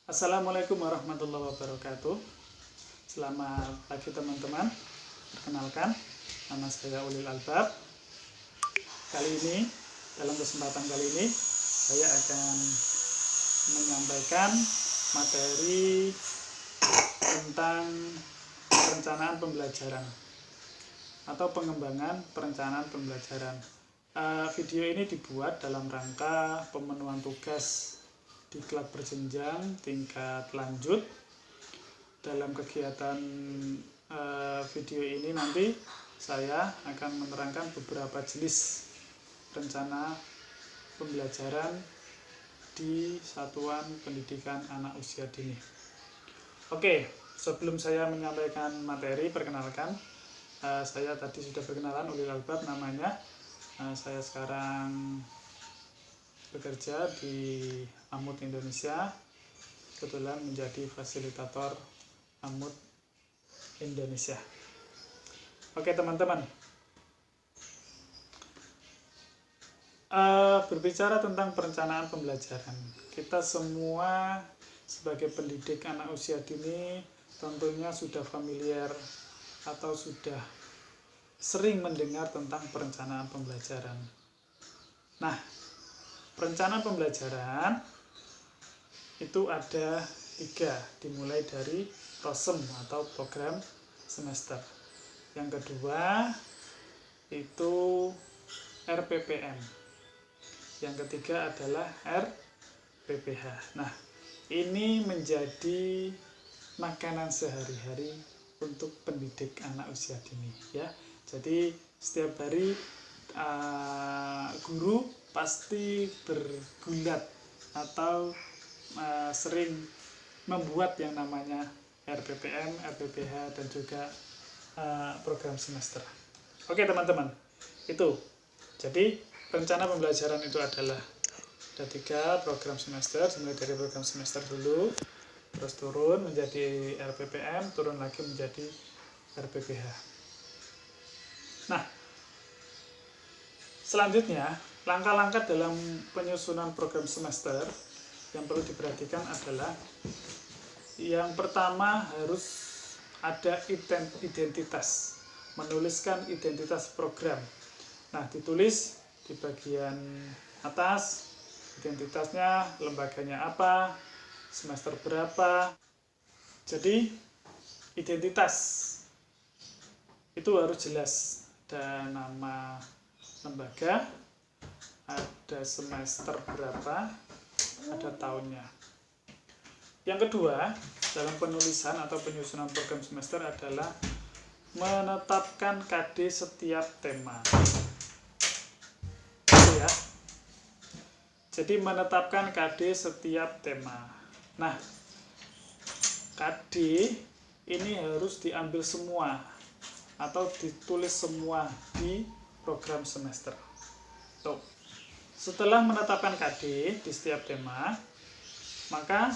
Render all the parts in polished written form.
Assalamualaikum warahmatullahi wabarakatuh. Selamat pagi teman-teman. Perkenalkan, nama saya Ulil Albab. Dalam kesempatan kali ini saya akan menyampaikan materi tentang perencanaan pembelajaran atau pengembangan perencanaan pembelajaran. Video ini dibuat dalam rangka pemenuhan tugas diklat berjenjang tingkat lanjut. Dalam kegiatan video ini nanti saya akan menerangkan beberapa jenis rencana pembelajaran di satuan pendidikan anak usia dini. Oke, sebelum saya menyampaikan materi, perkenalkan, saya tadi sudah berkenalan, Ulil Albab namanya. Saya sekarang bekerja di AMUD Indonesia, kebetulan menjadi fasilitator AMUD Indonesia. Oke teman-teman, berbicara tentang perencanaan pembelajaran, kita semua sebagai pendidik anak usia dini tentunya sudah familiar atau sudah sering mendengar tentang perencanaan pembelajaran. Nah, perencanaan pembelajaran itu ada 3, dimulai dari PROSEM atau program semester. Yang kedua itu RPPM. Yang ketiga adalah RPPH. Nah, ini menjadi makanan sehari-hari untuk pendidik anak usia dini, ya. Jadi setiap hari guru pasti bergulat atau sering membuat yang namanya RPPM, RPPH, dan juga program semester. Oke teman-teman, itu. Jadi rencana pembelajaran itu adalah ada 3 program semester, dimulai dari program semester dulu, terus turun menjadi RPPM, turun lagi menjadi RPPH. Nah, selanjutnya langkah-langkah dalam penyusunan program semester yang perlu diperhatikan adalah yang pertama harus ada identitas, menuliskan identitas program. Nah, ditulis di bagian atas identitasnya, lembaganya apa, semester berapa. Jadi identitas itu harus jelas, ada nama lembaga, ada semester berapa, ada tahunnya. Yang kedua, dalam penulisan atau penyusunan program semester adalah menetapkan KD setiap tema. Itu ya. Jadi menetapkan KD setiap tema. Nah, KD ini harus diambil semua atau ditulis semua di program semester. Tuh. Setelah menetapkan KD di setiap tema, maka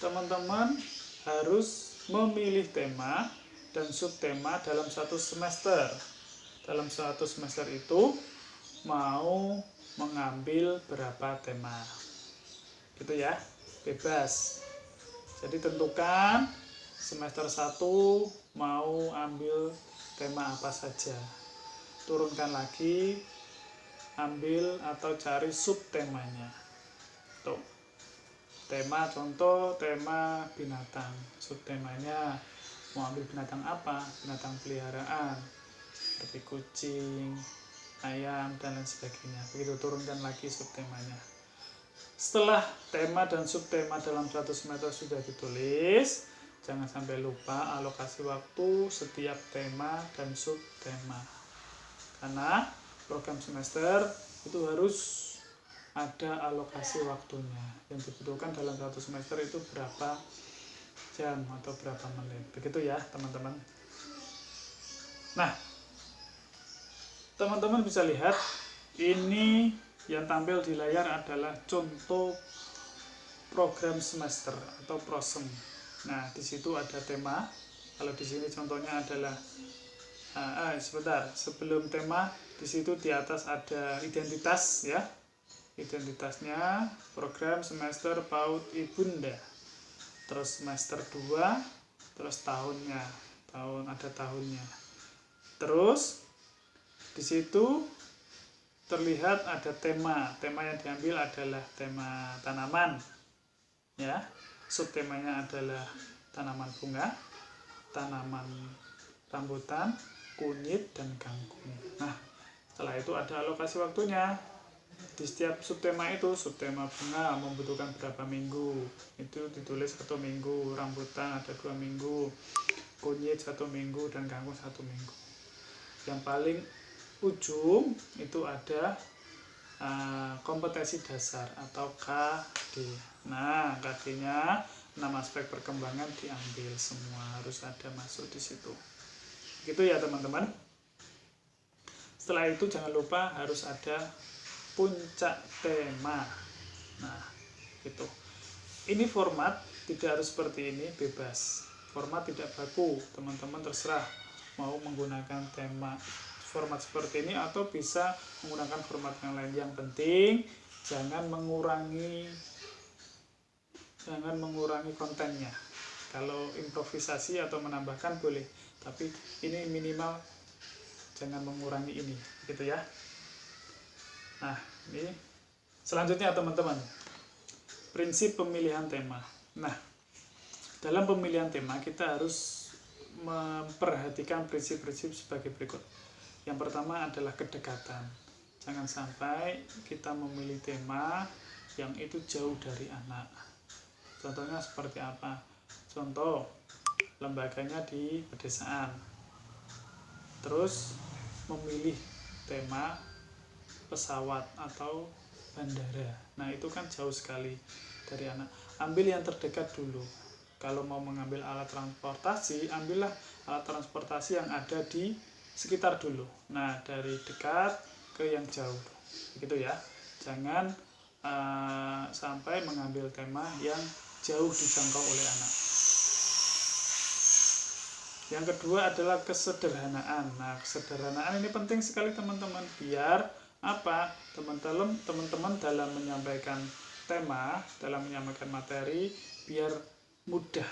teman-teman harus memilih tema dan subtema dalam satu semester. Dalam satu semester itu mau mengambil berapa tema. Gitu ya, bebas. Jadi tentukan semester 1 mau ambil tema apa saja. Turunkan lagi, ambil atau cari subtemanya. Tuh. Tema, contoh tema binatang. Subtemanya mau ambil binatang apa? Binatang peliharaan seperti kucing, ayam, dan lain sebagainya. Begitu, turunkan lagi subtemanya. Setelah tema dan subtema dalam satu semester sudah ditulis, jangan sampai lupa alokasi waktu setiap tema dan subtema. Karena program semester itu harus ada alokasi waktunya. Yang dibutuhkan dalam satu semester itu berapa jam atau berapa menit. Begitu ya teman-teman. Nah, teman-teman bisa lihat ini yang tampil di layar adalah contoh program semester atau PROSEM. Nah, di situ ada tema. Kalau di sini contohnya adalah sebelum tema di situ di atas ada identitas ya. Identitasnya program semester PAUD Ibunda. terus semester 2, terus tahunnya, ada tahunnya. Terus di situ terlihat ada tema yang diambil adalah tema tanaman, ya. Subtemanya adalah tanaman bunga, tanaman rambutan, kunyit, dan kangkung. Nah, setelah itu ada alokasi waktunya. Di setiap subtema itu, subtema bunga membutuhkan berapa minggu, itu ditulis 1 minggu, rambutan ada 2 minggu, kunyit 1 minggu, dan kangkung 1 minggu. Yang paling ujung itu ada kompetensi dasar atau KD. Nah, KD-nya 6 aspek perkembangan diambil semua, harus ada masuk di situ. Gitu ya teman-teman. Setelah itu jangan lupa harus ada puncak tema. Nah, gitu. Ini format tidak harus seperti ini, bebas. Format tidak baku, teman-teman terserah mau menggunakan tema format seperti ini atau bisa menggunakan format yang lain. Yang penting jangan mengurangi kontennya. Kalau improvisasi atau menambahkan boleh, tapi ini minimal jangan mengurangi ini, gitu ya. Nah, ini selanjutnya teman-teman, prinsip pemilihan tema. Nah, dalam pemilihan tema kita harus memperhatikan prinsip-prinsip sebagai berikut. Yang pertama adalah kedekatan. Jangan sampai kita memilih tema yang itu jauh dari anak. Contohnya seperti apa? Contoh, lembaganya di pedesaan. Terus memilih tema pesawat atau bandara. Nah, itu kan jauh sekali dari anak. Ambil yang terdekat dulu. Kalau mau mengambil alat transportasi, ambillah alat transportasi yang ada di sekitar dulu. Nah, dari dekat ke yang jauh. Begitu ya. Jangan sampai mengambil tema yang jauh dijangkau oleh anak. Yang kedua adalah kesederhanaan. Nah, kesederhanaan ini penting sekali teman-teman, biar apa? Teman-teman dalam menyampaikan tema, dalam menyampaikan materi, biar mudah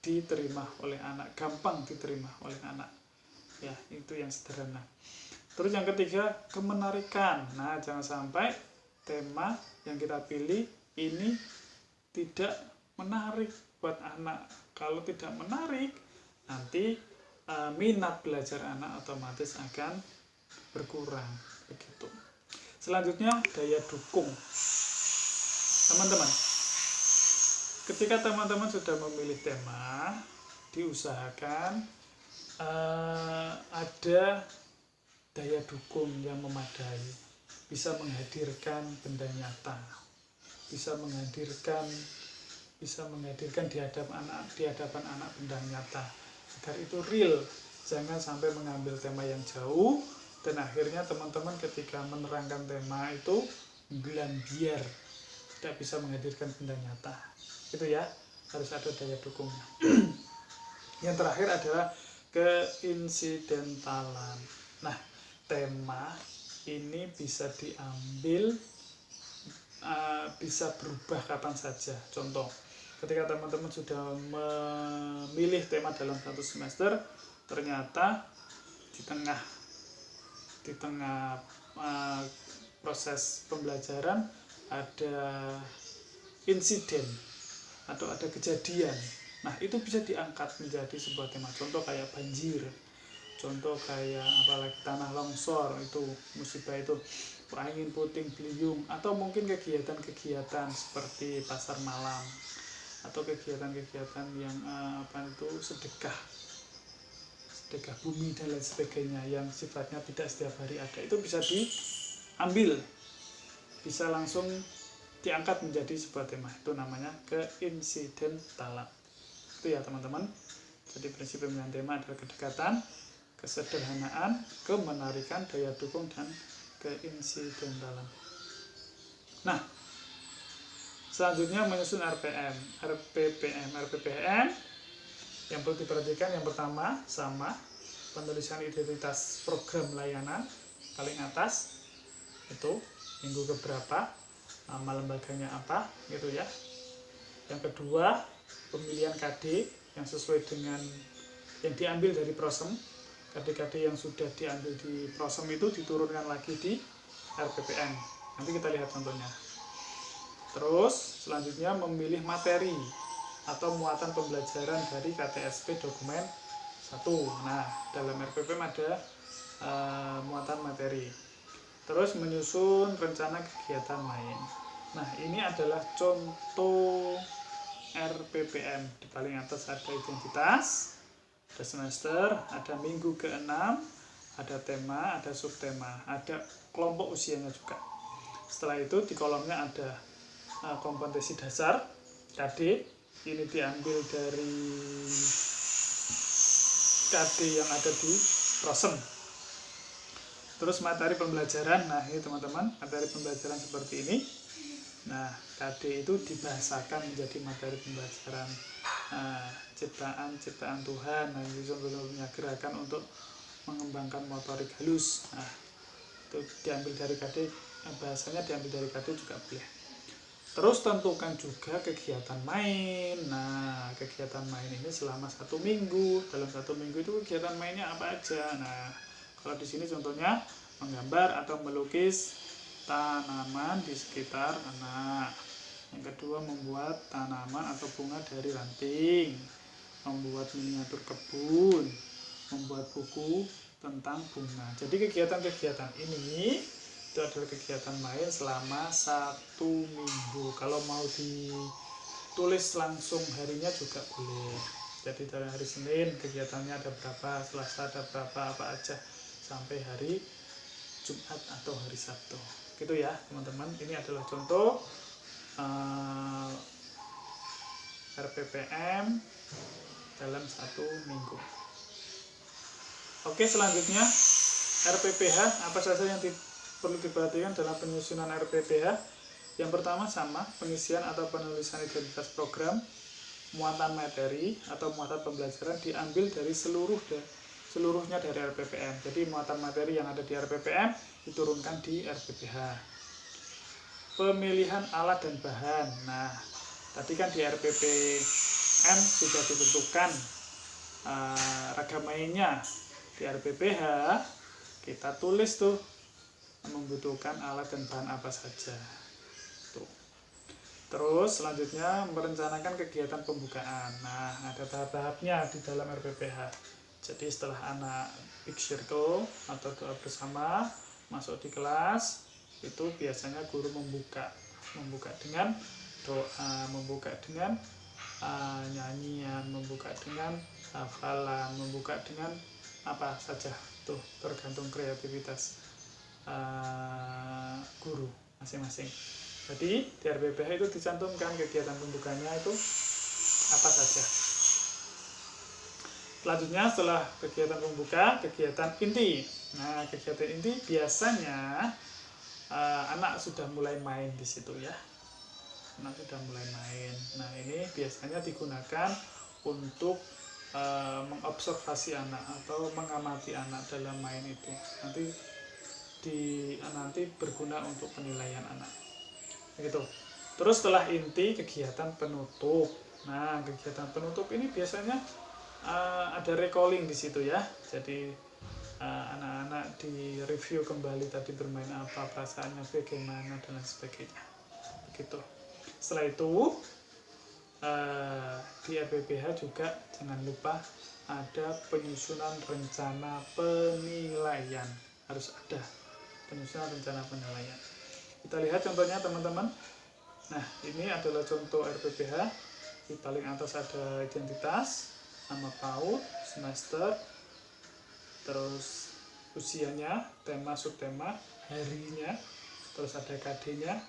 diterima oleh anak, gampang diterima oleh anak. Ya, itu yang sederhana. Terus yang ketiga, kemenarikan. Nah, jangan sampai tema yang kita pilih ini tidak menarik buat anak. Kalau tidak menarik, nanti minat belajar anak otomatis akan berkurang, begitu. Selanjutnya, daya dukung. Teman-teman, ketika teman-teman sudah memilih tema, diusahakan ada daya dukung yang memadai, bisa menghadirkan benda nyata, bisa menghadirkan di hadapan anak benda nyata, agar itu real. Jangan sampai mengambil tema yang jauh dan akhirnya teman-teman ketika menerangkan tema itu biar tidak bisa menghadirkan benda nyata. Itu ya, harus ada daya dukungnya. Yang terakhir adalah keinsidentalan. Nah, tema ini bisa diambil, bisa berubah kapan saja. Contoh, ketika teman-teman sudah memilih tema dalam satu semester, ternyata di tengah proses pembelajaran ada insiden atau ada kejadian. Nah, itu bisa diangkat menjadi sebuah tema. Contoh kayak banjir, contoh kayak apalagi tanah longsor, itu musibah itu, angin puting beliung, atau mungkin kegiatan-kegiatan seperti pasar malam atau kegiatan-kegiatan yang sedekah bumi dan lain sebagainya yang sifatnya tidak setiap hari ada, itu bisa diambil, bisa langsung diangkat menjadi sebuah tema. Itu namanya keinsidentalan. Itu ya teman-teman. Jadi prinsip pemilihan tema adalah kedekatan, kesederhanaan, kemenarikan, daya dukung, dan keinsidentalan. Nah, selanjutnya menyusun RPPM yang perlu diperhatikan. Yang pertama, sama penulisan identitas program layanan paling atas, itu minggu keberapa, nama lembaganya apa, gitu ya. Yang kedua, pemilihan KD yang sesuai dengan yang diambil dari prosem. KD-KD yang sudah diambil di prosem itu diturunkan lagi di RPPM. Nanti kita lihat contohnya. Terus selanjutnya memilih materi atau muatan pembelajaran dari KTSP dokumen 1. Nah, dalam RPPM ada muatan materi. Terus menyusun rencana kegiatan main. Nah, ini adalah contoh RPPM. Di paling atas ada identitas, ada semester, ada minggu ke-6, ada tema, ada subtema, ada kelompok usianya juga. Setelah itu di kolomnya ada kompetensi dasar, KD. Ini diambil dari KD yang ada di prosem. Terus materi pembelajaran, nah ini teman-teman, materi pembelajaran seperti ini. Nah, KD itu dibahasakan menjadi materi pembelajaran ciptaan Tuhan. Nah, ini contohnya gerakan untuk mengembangkan motorik halus. Nah, itu diambil dari KD, bahasanya diambil dari KD juga boleh. Terus tentukan juga kegiatan main. Nah, kegiatan main ini selama 1 minggu. Dalam 1 minggu itu kegiatan mainnya apa aja. Nah, kalau di sini contohnya menggambar atau melukis tanaman di sekitar anak. Yang kedua, membuat tanaman atau bunga dari ranting, membuat miniatur kebun, membuat buku tentang bunga. Jadi kegiatan-kegiatan ini itu adalah kegiatan main selama 1 minggu. Kalau mau ditulis langsung harinya juga boleh. Jadi dari hari Senin kegiatannya ada berapa, Selasa ada berapa, apa aja, sampai hari Jumat atau hari Sabtu. Gitu ya teman-teman. Ini adalah contoh RPPM dalam 1 minggu. Oke, selanjutnya RPPH. Apa saja yang perlu diperhatikan dalam penyusunan RPPH? Yang pertama sama, pengisian atau penulisan identitas program, muatan materi atau muatan pembelajaran diambil dari seluruhnya dari RPPM. Jadi muatan materi yang ada di RPPM diturunkan di RPPH. Pemilihan alat dan bahan. Nah, tadi kan di RPPM sudah ditentukan ragam mainnya. Di RPPH kita tulis tuh membutuhkan alat dan bahan apa saja. Tuh. Terus selanjutnya merencanakan kegiatan pembukaan. Nah, ada tahap-tahapnya di dalam RPPH. Jadi setelah anak big circle atau doa bersama masuk di kelas, itu biasanya guru membuka dengan doa, membuka dengan nyanyian, membuka dengan hafalan, membuka dengan apa saja, tuh tergantung kreativitas guru masing-masing. Jadi di RPPH itu dicantumkan kegiatan pembukanya itu apa saja. Selanjutnya setelah kegiatan pembuka, kegiatan inti. Nah, kegiatan inti biasanya anak sudah mulai main di situ ya. Anak sudah mulai main. Nah, ini biasanya digunakan untuk mengobservasi anak atau mengamati anak dalam main itu. Nanti berguna untuk penilaian anak. Begitu. Terus setelah inti, kegiatan penutup. Nah, kegiatan penutup ini biasanya ada recalling di situ ya. Jadi anak-anak di review kembali tadi bermain apa, perasaannya bagaimana dan lain sebagainya. Begitu. Setelah itu di RPPH juga jangan lupa ada penyusunan rencana penilaian. Harus ada penyusunan rencana penilaian. Kita lihat contohnya teman-teman. Nah, ini adalah contoh RPPH. Di paling atas ada identitas, nama PAUD, semester, terus usianya, tema, subtema, harinya, terus ada KD-nya,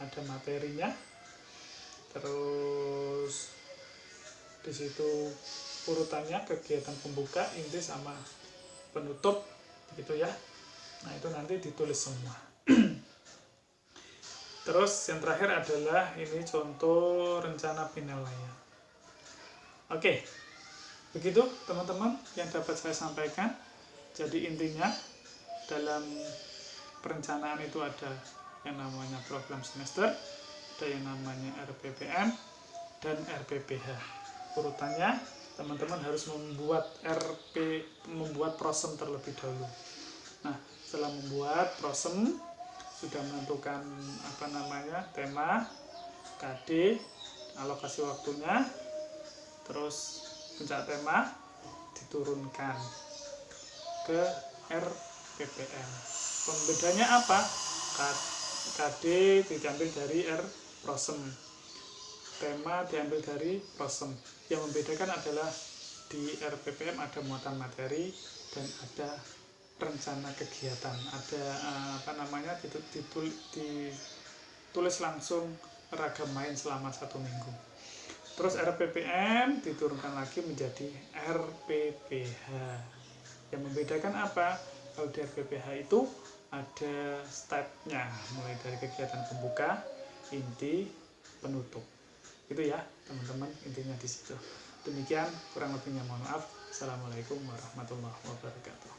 ada materinya, terus di situ urutannya kegiatan pembuka, inti sama penutup, gitu ya. Nah, itu nanti ditulis semua. Terus yang terakhir adalah ini contoh rencana penilaian. Oke, begitu teman-teman yang dapat saya sampaikan. Jadi intinya dalam perencanaan itu ada yang namanya program semester, ada yang namanya RPPM, dan RPPH. Urutannya teman-teman harus membuat prosem terlebih dahulu. Nah, setelah membuat prosem, sudah menentukan tema, KD, alokasi waktunya, terus puncak tema diturunkan ke RPPM. Pembedanya apa? KD diambil dari prosem, tema diambil dari prosem. Yang membedakan adalah di RPPM ada muatan materi dan ada rencana kegiatan, ada ditulis langsung ragam main selama 1 minggu. Terus RPPM diturunkan lagi menjadi RPPH. Yang membedakan apa? Kalau di RPPH itu ada stepnya, mulai dari kegiatan pembuka, inti, penutup. Itu ya teman-teman, intinya di situ. Demikian, kurang lebihnya mohon maaf. Assalamualaikum warahmatullahi wabarakatuh.